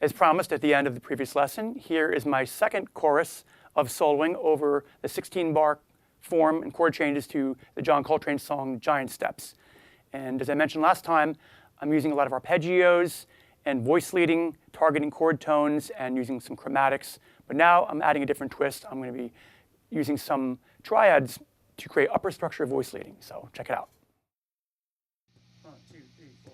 As promised at the end of the previous lesson, here is my second chorus of soloing over the 16-bar form and chord changes to the John Coltrane song Giant Steps. And as I mentioned last time, I'm using a lot of arpeggios and voice leading, targeting chord tones, and using some chromatics. But now I'm adding a different twist. I'm going to be using some triads to create upper structure voice leading. So check it out. 1, 2, 3, 4.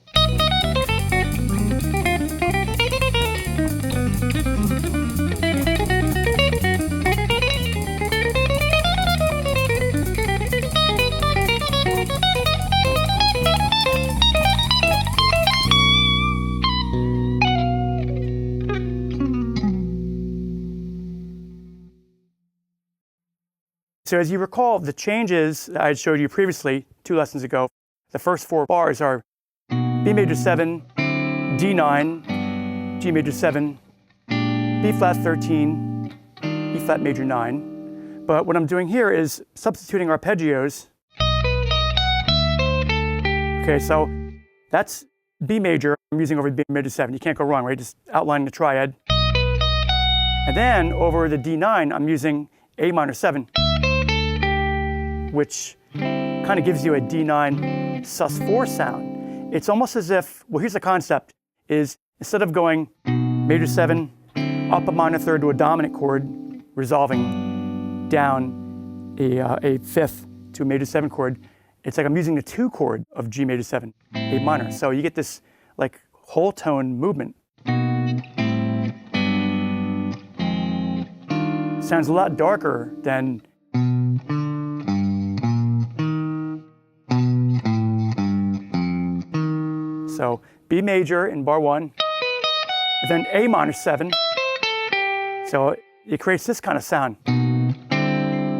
So as you recall, the changes that I had showed you previously, 2 lessons ago, the first 4 bars are B major 7, D9, G major 7, B flat 13, E flat major 9. But what I'm doing here is substituting arpeggios. Okay, so that's B major I'm using over B major 7. You can't go wrong, right? Just outlining the triad. And then over the D9, I'm using A minor 7. Which kind of gives you a D9 sus4 sound. It's almost as if, well, here's the concept, is instead of going major 7, up a minor third to a dominant chord, resolving down a fifth to a major 7 chord, it's like I'm using the 2 chord of G major 7, A minor. So you get this like whole tone movement. Sounds a lot darker than so B major in bar 1, and then A minor 7. So it creates this kind of sound.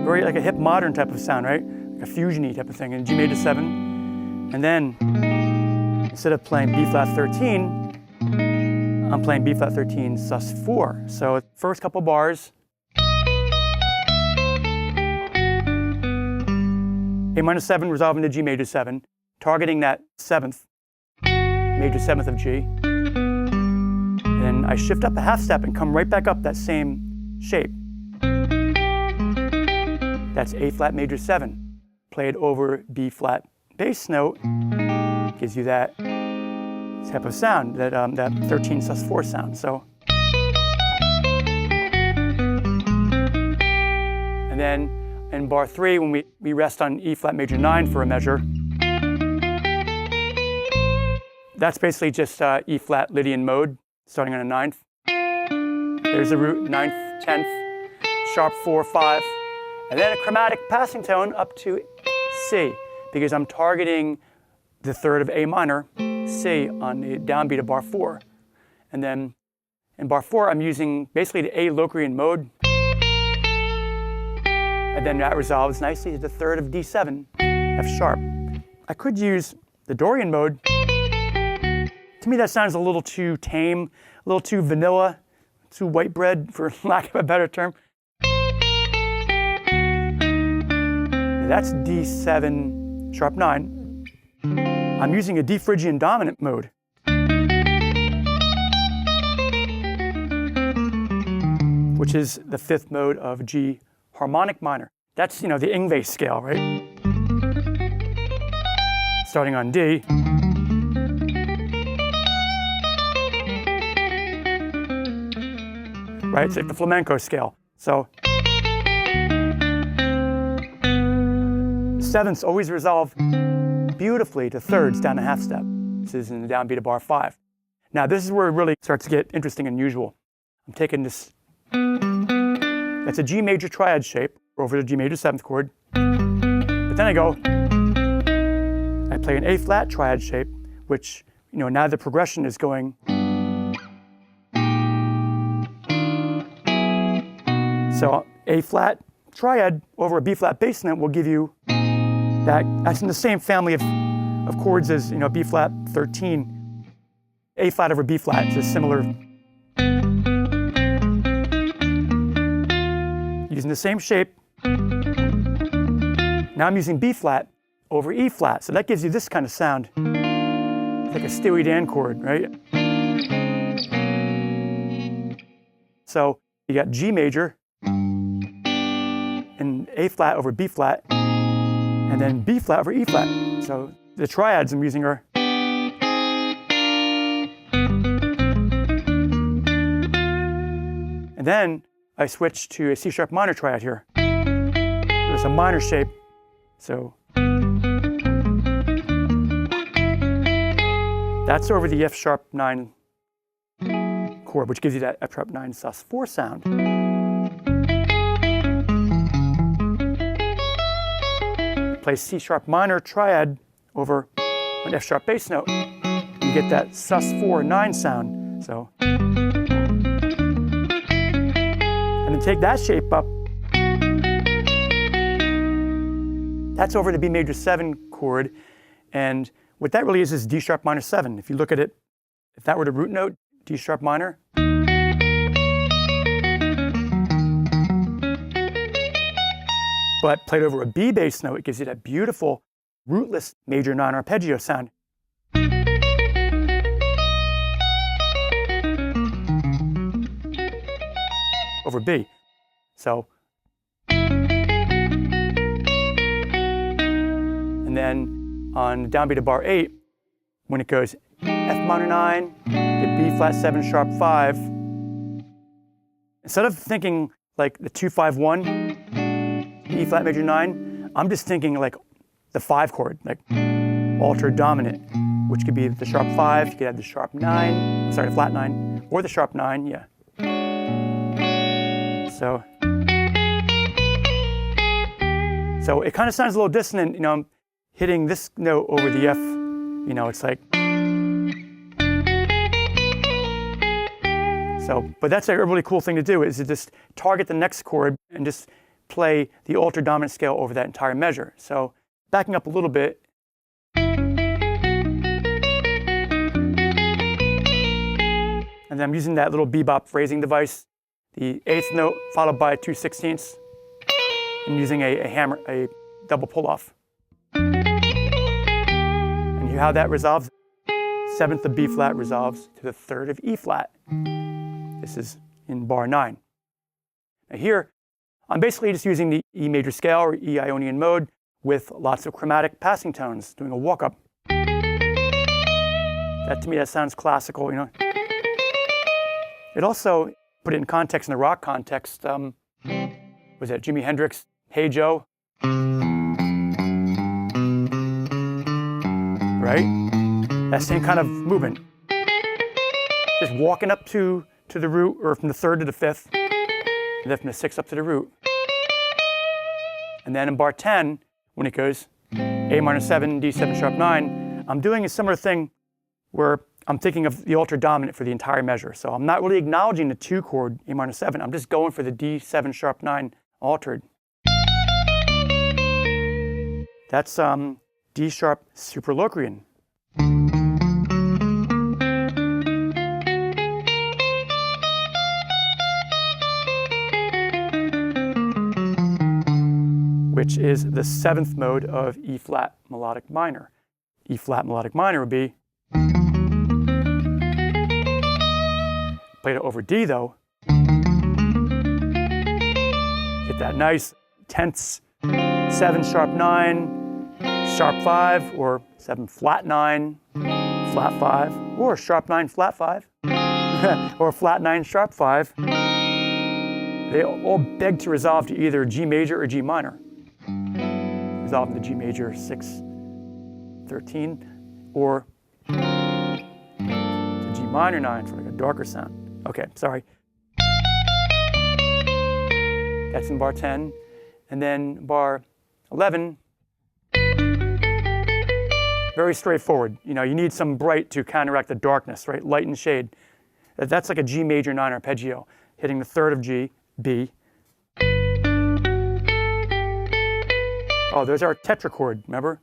Very like a hip modern type of sound, right? Like a fusion-y type of thing in G major 7. And then instead of playing B flat 13, I'm playing B flat 13 sus4. So first couple bars, A minor 7 resolving to G major 7, targeting that 7th. Major 7th of G. Then I shift up a half step and come right back up that same shape. That's A flat major 7. Played over B flat bass note gives you that type of sound, that 13 sus4 sound. So, and then in bar 3, when we rest on E flat major 9 for a measure, that's basically just E flat Lydian mode, starting on a 9th. There's a root, 9th, 10th, sharp 4, 5, and then a chromatic passing tone up to C, because I'm targeting the 3rd of A minor, C, on the downbeat of bar 4. And then in bar 4, I'm using basically the A Locrian mode, and then that resolves nicely to the 3rd of D7, F sharp. I could use the Dorian mode. To me, that sounds a little too tame, a little too vanilla, too white bread, for lack of a better term. That's D7 sharp 9. I'm using a D Phrygian dominant mode. Which is the 5th mode of G harmonic minor. That's, the Ingves scale, right? Starting on D. Right, it's like the flamenco scale. So, 7ths always resolve beautifully to 3rds down a half step. This is in the downbeat of bar 5. Now this is where it really starts to get interesting and unusual. I'm taking this, that's a G major triad shape over the G major 7th chord. But then I play an A flat triad shape, which, now the progression is going. So A flat triad over a B flat bass note will give you that's in the same family of chords as B flat 13. A flat over B flat is a similar. Using the same shape. Now I'm using B flat over E flat, so that gives you this kind of sound. It's like a Steely Dan chord, right? So you got G major and A flat over B flat, and then B flat over E flat. So the triads I'm using are and then I switch to a C sharp minor triad here. It's a minor shape, so that's over the F sharp 9 chord, which gives you that F sharp 9 sus4 sound. Play C sharp minor triad over an F sharp bass note, you get that sus4 9 sound. So, and then take that shape up. That's over the B major 7 chord, and what that really is D sharp minor 7. If you look at it, if that were the root note, D sharp minor, but played over a B bass note, it gives you that beautiful rootless major 9 arpeggio sound. Over B. So, and then on downbeat of bar 8, when it goes F minor 9 to B flat 7 sharp 5, instead of thinking like the 2-5-1, E flat major 9, I'm just thinking like the 5 chord, like altered dominant, which could be the sharp 5, you could have the sharp 9, sorry, the flat 9, or the sharp 9, yeah. So it kind of sounds a little dissonant, you know, I'm hitting this note over the F, you know, it's like, so, but that's a really cool thing to do, is to just target the next chord and just play the altered dominant scale over that entire measure. So backing up a little bit, and then I'm using that little bebop phrasing device, the 8th note followed by 2/16, and using a hammer, a double pull-off. And how that resolves, 7th of B flat resolves to the 3rd of E flat. This is in bar 9. Now here, I'm basically just using the E major scale or E Ionian mode with lots of chromatic passing tones, doing a walk-up. That to me, that sounds classical, you know. It also, put it in context, in the rock context, was that Jimi Hendrix, Hey Joe? Right? That same kind of movement. Just walking up to the root, or from the 3rd to the 5th, and then from the 6th up to the root. And then in bar 10, when it goes A minor 7, D 7 sharp 9, I'm doing a similar thing where I'm thinking of the altered dominant for the entire measure. So I'm not really acknowledging the 2 chord A minor 7, I'm just going for the D 7 sharp 9 altered. That's D sharp superlocrian. Which is the 7th mode of E flat melodic minor. E flat melodic minor would be, played it over D though, get that nice tense 7 sharp 9, sharp 5, or 7 flat 9, flat 5, or sharp 9 flat 5, or flat 9 sharp 5. They all beg to resolve to either G major or G minor. Resolve in the G major 6, 13, or to G minor 9 for like a darker sound. Okay, sorry. That's in bar 10. And then bar 11, very straightforward. You know, you need some bright to counteract the darkness, right? Light and shade. That's like a G major 9 arpeggio, hitting the 3rd of G, B. Oh, there's our tetrachord, remember?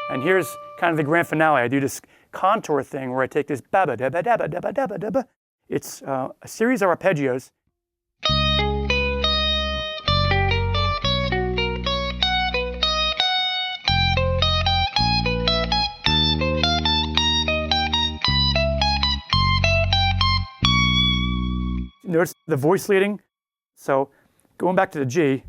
And here's kind of the grand finale. I do this contour thing where I take this ba-ba, da-ba, da-ba, da-ba, da-ba, da-ba. It's a series of arpeggios. notice the voice leading. So going back to the G,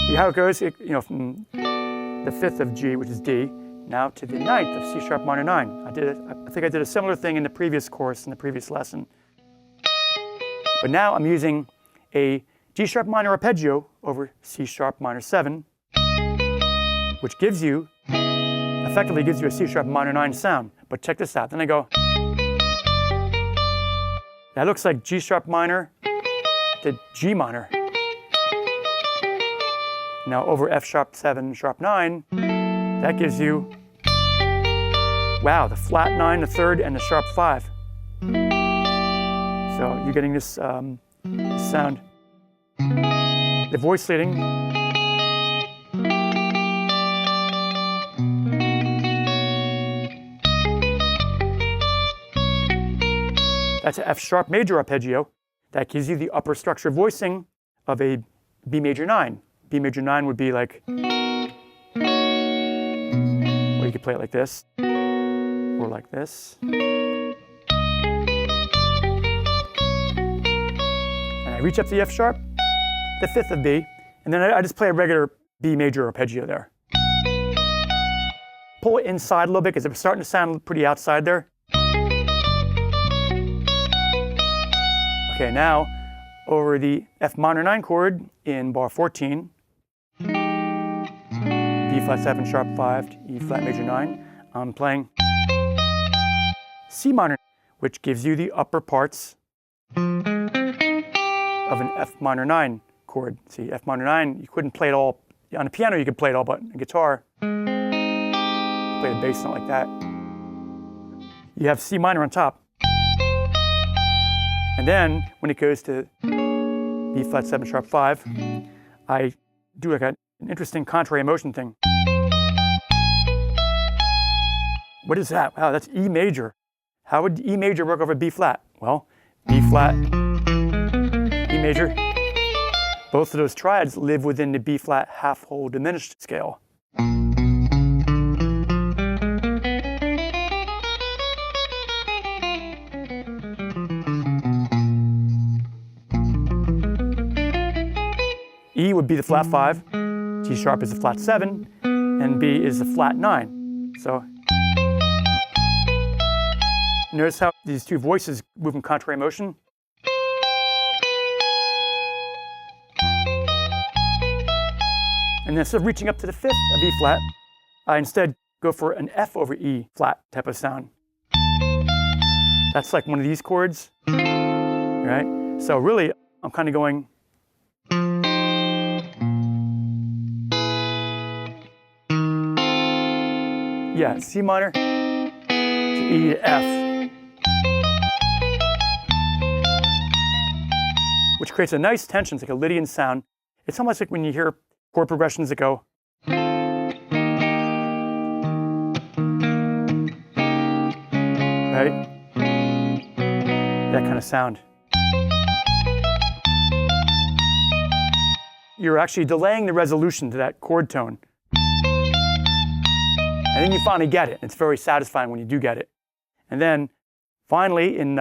see how it goes, from the 5th of G, which is D, now to the 9th of C sharp minor 9. I think I did a similar thing in the previous course, in the previous lesson. But now I'm using a G sharp minor arpeggio over C sharp minor 7, which effectively gives you a C sharp minor 9 sound. But check this out, then I go, that looks like G sharp minor to G minor. Now over F sharp 7, sharp 9, that gives you, wow, the flat 9, the 3rd, and the sharp 5. So you're getting this sound. The voice leading. That's an F sharp major arpeggio. That gives you the upper structure voicing of a B major 9. B major 9 would be like, or you could play it like this, or like this. And I reach up to the F sharp, the 5th of B, and then I just play a regular B major arpeggio there. Pull it inside a little bit because it's starting to sound pretty outside there. Okay, now over the F minor 9 chord in bar 14, B flat 7 sharp 5 to E flat major 9, I'm playing C minor, which gives you the upper parts of an F minor 9 chord. See, F minor 9, you couldn't play it all. On the piano you could play it all, but on guitar, you play the bass note like that. You have C minor on top. And then when it goes to B flat 7 sharp 5, I do like an interesting contrary motion thing. What is that? Wow, that's E major. How would E major work over B flat? Well, B flat, E major, both of those triads live within the B flat half whole diminished scale. E would be the flat 5, G sharp is the flat 7, and B is the flat 9. So notice how these two voices move in contrary motion. And instead of reaching up to the 5th of E flat, I instead go for an F over E flat type of sound. That's like one of these chords, right? So really, I'm kind of going, yeah, C minor to E to F, which creates a nice tension. It's like a Lydian sound. It's almost like when you hear chord progressions that go, right? That kind of sound. You're actually delaying the resolution to that chord tone. And then you finally get it. It's very satisfying when you do get it. And then finally in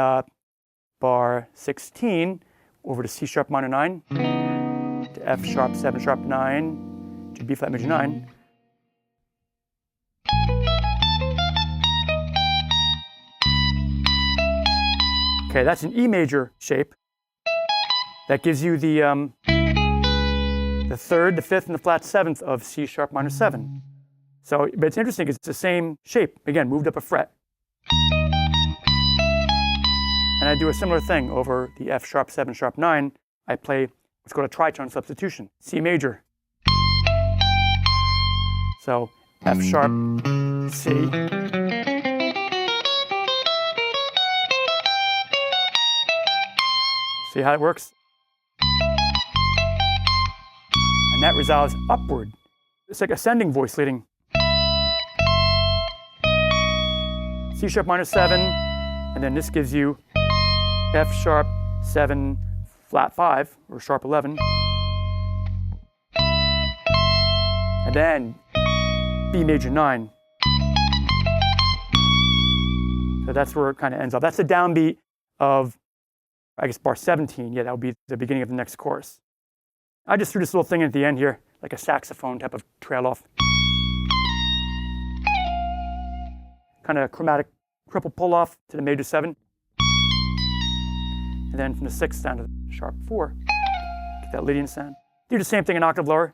bar 16, over to C sharp minor 9, to F sharp 7 sharp 9, to B flat major 9. Okay, that's an E major shape. That gives you the 3rd, the 5th, and the flat 7th of C sharp minor 7. So, but it's interesting because it's the same shape. Again, moved up a fret. And I do a similar thing over the F sharp 7 sharp 9. I play what's called a tritone substitution, C major. So F sharp, C. See how it works? And that resolves upward. It's like ascending voice leading. C sharp minor 7, and then this gives you F sharp 7 flat 5, or sharp 11. And then B major 9. So that's where it kind of ends up. That's the downbeat of, I guess, bar 17. Yeah, that would be the beginning of the next chorus. I just threw this little thing at the end here, like a saxophone type of trail off. Kind of chromatic triple pull off to the major 7. And then from the 6th down to the sharp 4, get that Lydian sound. Do the same thing an octave lower.